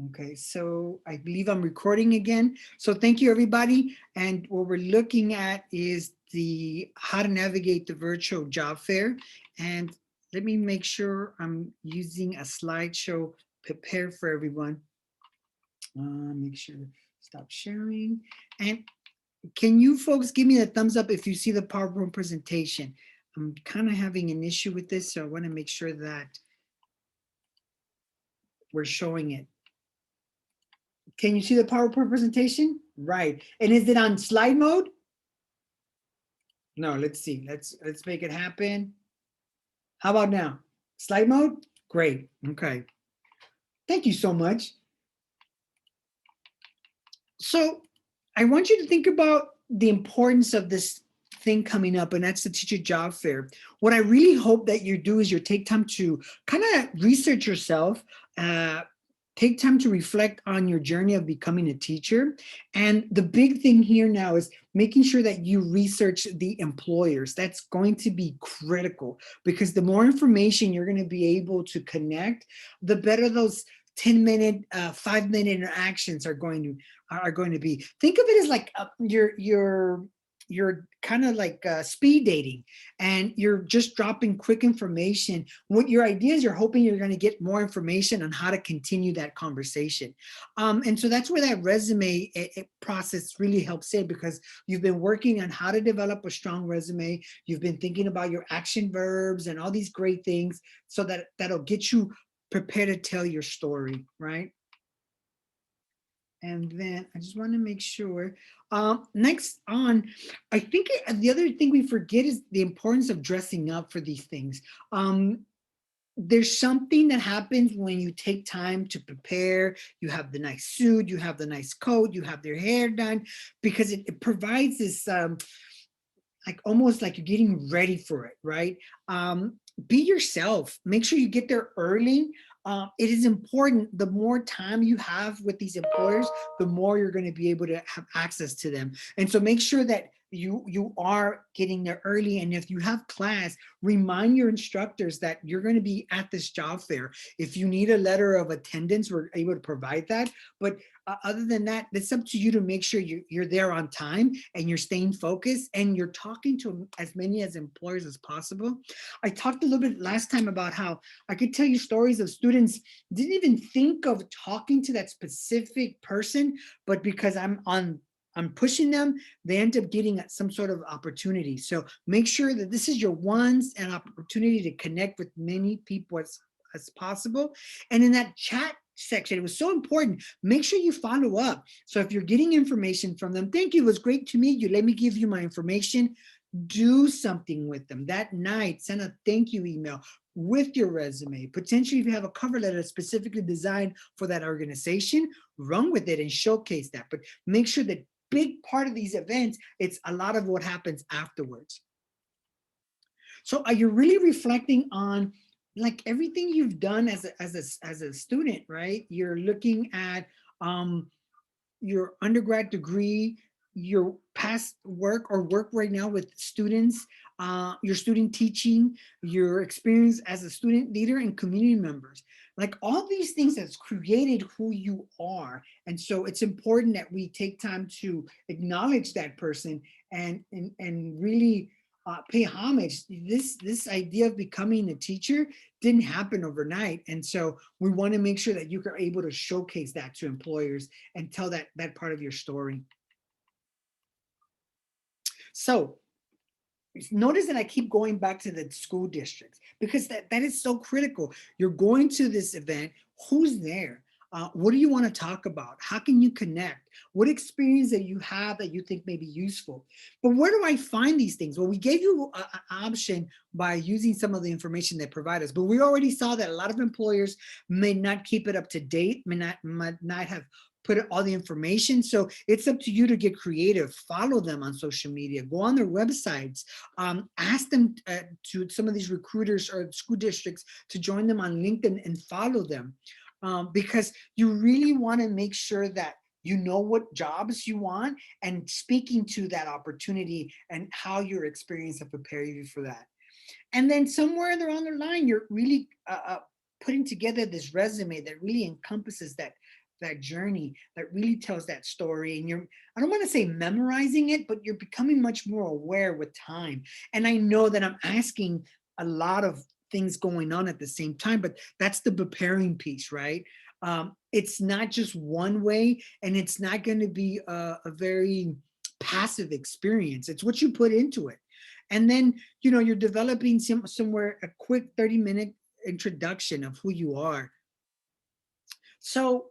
Okay, so I believe I'm recording again. So thank you, everybody. And what we're looking at is the how to navigate the virtual job fair. And let me make sure I'm using a slideshow prepared for everyone. Make sure to stop sharing. And can you folks give me a thumbs up if you see the PowerPoint presentation? I'm kind of having an issue with this, so I want to make sure that we're showing it. Can you see the PowerPoint presentation? Right. And is it on slide mode? No, let's see. Let's make it happen. How about now? Slide mode? Great. Okay. Thank you so much. So I want you to think about the importance of this thing coming up, and that's the teacher job fair. What I really hope that you do is you take time to kind of research yourself, take time to reflect on your journey of becoming a teacher. And the big thing here now is making sure that you research the employers. That's going to be critical because the more information you're going to be able to connect, the better those 10-minute, 5-minute interactions are going to be. Think of it as like you're kind of like speed dating, and you're just dropping quick information. What your idea is, you're hoping you're going to get more information on how to continue that conversation. And so that's where that resume process really helps in, because you've been working on how to develop a strong resume. You've been thinking about your action verbs and all these great things, so that that'll get you prepared to tell your story, right? And then I just want to make sure. Next on, I think the other thing we forget is the importance of dressing up for these things. There's something that happens when you take time to prepare. You have the nice suit, you have the nice coat, you have their hair done, because it provides this like almost like you're getting ready for it, right? Be yourself. Make sure you get there early. It is important. The more time you have with these employers, the more you're going to be able to have access to them. And so make sure that you are getting there early. And if you have class, remind your instructors that you're going to be at this job fair. If you need a letter of attendance, we're able to provide that. But other than that, it's up to you to make sure you're there on time and you're staying focused and you're talking to as many as employers as possible. I talked a little bit last time about how I could tell you stories of students didn't even think of talking to that specific person, but because I'm pushing them, they end up getting some sort of opportunity. So make sure that this is your once an opportunity to connect with many people as possible. And in that chat section, it was so important. Make sure you follow up. So if you're getting information from them, thank you. It was great to meet you. Let me give you my information. Do something with them that night. Send a thank you email with your resume. Potentially, if you have a cover letter specifically designed for that organization, run with it and showcase that. But make sure that big part of these events, it's a lot of what happens afterwards. So are you really reflecting on like everything you've done as a student, right? You're looking at your undergrad degree, your past work or work right now with students, your student teaching, your experience as a student leader and community members. Like all these things that's created who you are. And so it's important that we take time to acknowledge that person and really pay homage. This idea of becoming a teacher didn't happen overnight, and so we want to make sure that you are able to showcase that to employers and tell that part of your story. So notice that I keep going back to the school districts because that is so critical. You're going to this event, who's there? What do you want to talk about? How can you connect? What experience that you have that you think may be useful? But where do I find these things? Well, we gave you an option by using some of the information they provide us, but we already saw that a lot of employers may not keep it up to date, might not have put all the information. So it's up to you to get creative. Follow them on social media. Go on their websites. Ask them to some of these recruiters or school districts to join them on LinkedIn and follow them, because you really want to make sure that you know what jobs you want and speaking to that opportunity and how your experience have prepared you for that. And then somewhere along the line, you're really putting together this resume that really encompasses that journey that really tells that story. And you're, I don't want to say memorizing it, but you're becoming much more aware with time. And I know that I'm asking a lot of things going on at the same time, but that's the preparing piece, right? It's not just one way, and it's not going to be a very passive experience. It's what you put into it. And then, you know, you're developing somewhere a quick 30-minute introduction of who you are. So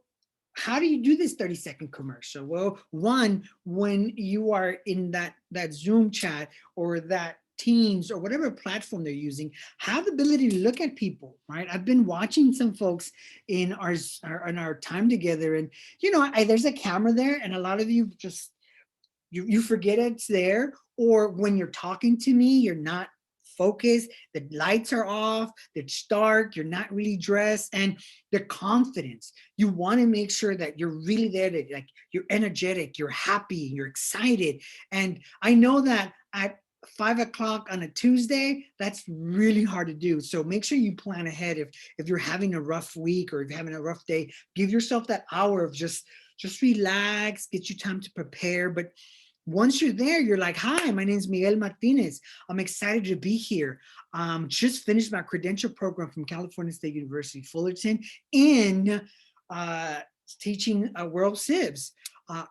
how do you do this 30-second commercial? Well, one, when you are in that Zoom chat or that Teams or whatever platform they're using, have the ability to look at people, right? I've been watching some folks in our time together, and you know, there's a camera there, and a lot of you just you forget it's there, or when you're talking to me, you're not focused, the lights are off, it's dark, you're not really dressed, and the confidence. You want to make sure that you're really there, to, like, you're energetic, you're happy, you're excited. And I know that at 5 o'clock on a Tuesday, that's really hard to do. So make sure you plan ahead. If you're having a rough week or if you're having a rough day, give yourself that hour of just relax, get you time to prepare. But once you're there, you're like, hi, my name is Miguel Martinez. I'm excited to be here. Just finished my credential program from California State University, Fullerton, in uh, teaching World Civs.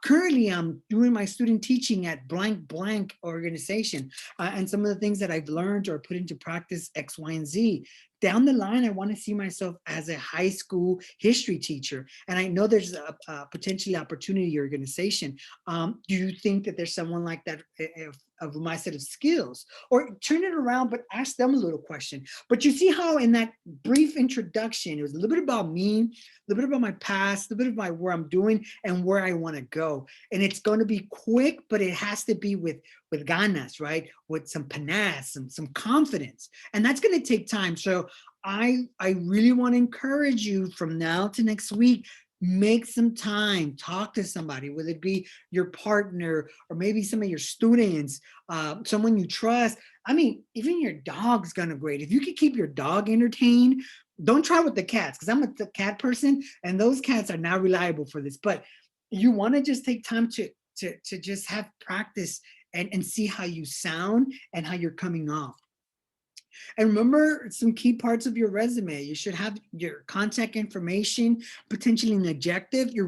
Currently, I'm doing my student teaching at blank blank organization, and some of the things that I've learned or put into practice, X, Y, and Z. Down the line, I want to see myself as a high school history teacher, and I know there's a potentially opportunity organization. Do you think that there's someone like that of my set of skills? Or turn it around, but ask them a little question. But you see how in that brief introduction, it was a little bit about me, a little bit about my past, a little bit about where I'm doing and where I want to go. And it's going to be quick, but it has to be with ganas, right? With some panache, some confidence. And that's going to take time. So I really want to encourage you from now to next week, make some time, talk to somebody, whether it be your partner or maybe some of your students, someone you trust. I mean, even your dog's gonna great. If you can keep your dog entertained, don't try with the cats, because I'm a cat person and those cats are not reliable for this. But you want to just take time to just have practice and see how you sound and how you're coming off. And remember some key parts of your resume. You should have your contact information, potentially an objective. You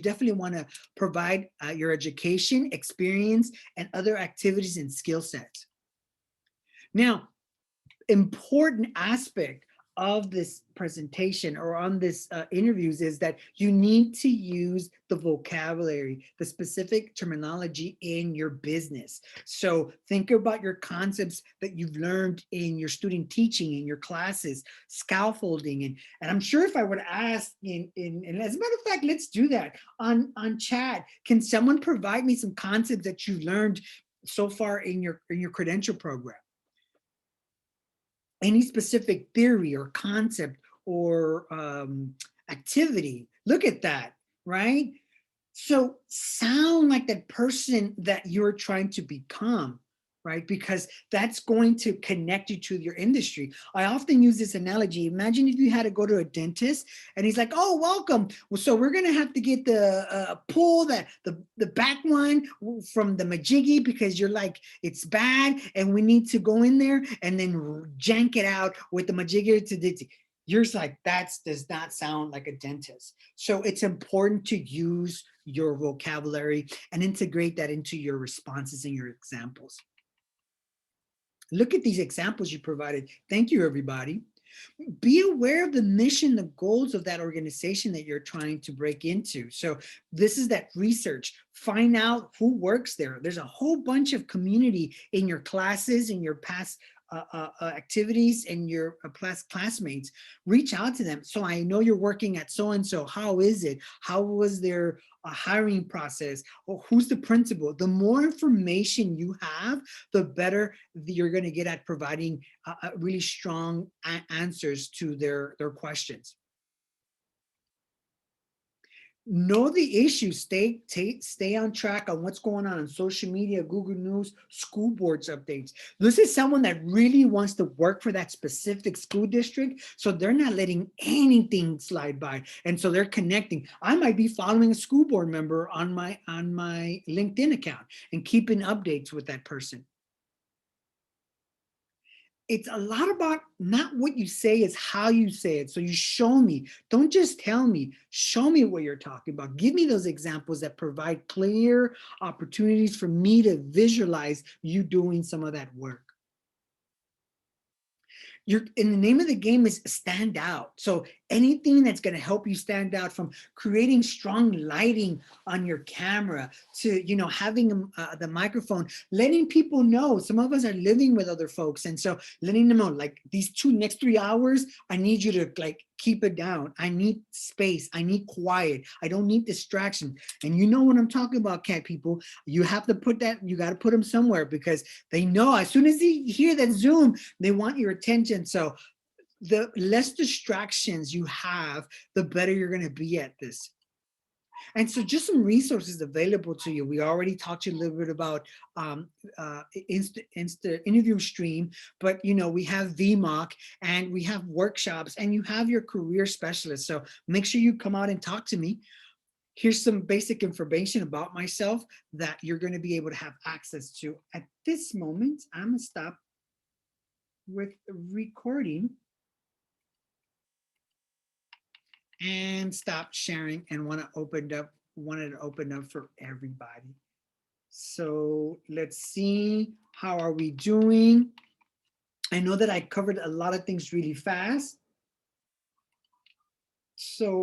definitely want to provide your education, experience, and other activities and skill sets. Now, important aspect of this presentation or on this interviews is that you need to use the vocabulary, the specific terminology in your business. So think about your concepts that you've learned in your student teaching, in your classes, scaffolding. And I'm sure if I would ask and as a matter of fact, let's do that on chat. Can someone provide me some concepts that you've learned so far in your credential program? Any specific theory or concept or activity. Look at that, right? So sound like that person that you're trying to become, right? Because that's going to connect you to your industry. I often use this analogy. Imagine if you had to go to a dentist and he's like, oh, welcome. Well, so we're going to have to get the pull the back one from the majiggy because you're like, it's bad and we need to go in there and then jank it out with the majiggy to the, you're like, that does not sound like a dentist. So it's important to use your vocabulary and integrate that into your responses and your examples. Look at these examples you provided. Thank you, everybody. Be aware of the mission, the goals of that organization that you're trying to break into. So this is that research. Find out who works there. There's a whole bunch of community in your classes, in your past activities, and your classmates. Reach out to them. So I know you're working at so-and-so. How is it? How was their hiring process? Or who's the principal? The more information you have, the better you're going to get at providing really strong answers to their questions. know the issue, stay on track on what's going on social media, Google News, school boards updates. This is someone that really wants to work for that specific school district, so they're not letting anything slide by, and so they're connecting. I might be following a school board member on my LinkedIn account and keeping updates with that person. It's a lot about not what you say, is how you say it. So you show me, don't just tell me, show me what you're talking about. Give me those examples that provide clear opportunities for me to visualize you doing some of that work. You're in the name of the game is stand out. So anything that's going to help you stand out, from creating strong lighting on your camera to, having the microphone, letting people know. Some of us are living with other folks, and so letting them know, like, these next 3 hours, I need you to, like, keep it down. I need space. I need quiet. I don't need distraction. And you know what I'm talking about, cat people. You have to put that, you got to put them somewhere, because they know as soon as they hear that Zoom, they want your attention. So the less distractions you have, the better you're going to be at this. And so just some resources available to you. We already talked to you a little bit about Insta interview stream, but we have VMOC, and we have workshops, and you have your career specialist. So make sure you come out and talk to me. Here's some basic information about myself that you're going to be able to have access to. At this moment, I'm going to stop with recording and stop sharing, and wanted to open up for everybody. So let's see, how are we doing? I know that I covered a lot of things really fast. So